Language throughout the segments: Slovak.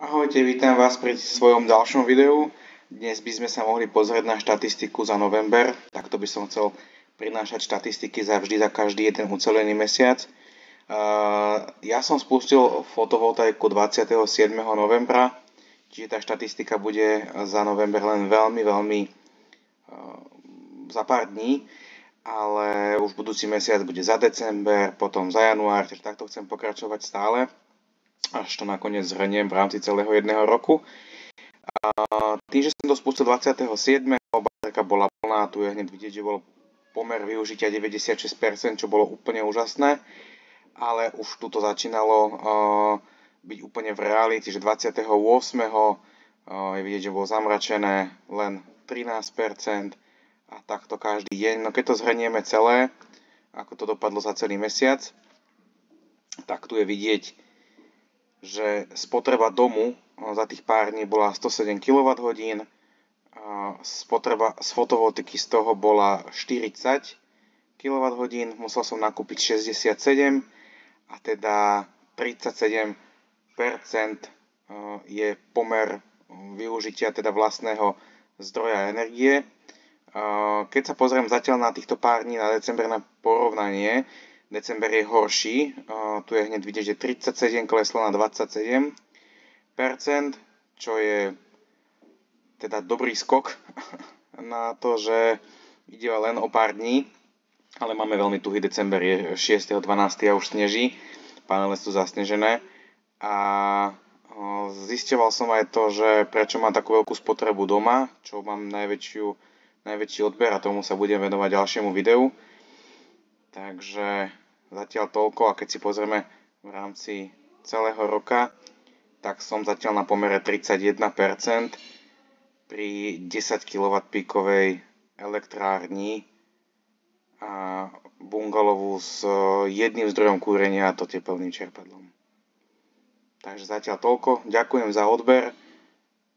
Ahojte, vítam vás pri svojom ďalšom videu. Dnes by sme sa mohli pozrieť na štatistiku za november. Takto by som chcel prinášať štatistiky za každý jeden ucelený mesiac. Ja som spustil fotovoltaiku 27. novembra, čiže tá štatistika bude za november len veľmi za pár dní, ale už budúci mesiac bude za december, potom za január, takže takto chcem pokračovať stále, až to nakoniec zhrniem v rámci celého jedného roku. Tým, že som to spustil 27. baterka bola plná, tu je hneď vidieť, že bol pomer využitia 96%, čo bolo úplne úžasné, ale už tu to začínalo byť úplne v realite, že 28. Je vidieť, že bolo zamračené len 13% a takto každý deň. No keď to zhrnieme celé, ako to dopadlo za celý mesiac, tak tu je vidieť, že spotreba domu za tých pár dní bola 107 kWh, spotreba z fotovoltiky z toho bola 40 kWh, musel som nakúpiť 67 a teda 37% je pomer využitia teda vlastného zdroja energie. Keď sa pozriem zatiaľ na týchto pár dní na december na porovnanie, december je horší, tu je hneď vidieť, že 37 kleslo na 27%, čo je teda dobrý skok na to, že ide len o pár dní, ale máme veľmi tuhý december, je 6.12. a už sneží, panele sú zasnežené a zisťoval som aj to, že prečo mám takú veľkú spotrebu doma, čo mám najväčší odber a tomu sa budem venovať ďalšiemu videu. Takže zatiaľ toľko a keď si pozrieme v rámci celého roka, tak som zatiaľ na pomere 31% pri 10 kW píkovej elektrárni a bungalovu s jedným zdrojom kúrenia a to tepelným čerpadlom. Takže zatiaľ toľko. Ďakujem za odber.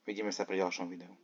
Vidíme sa pri ďalšom videu.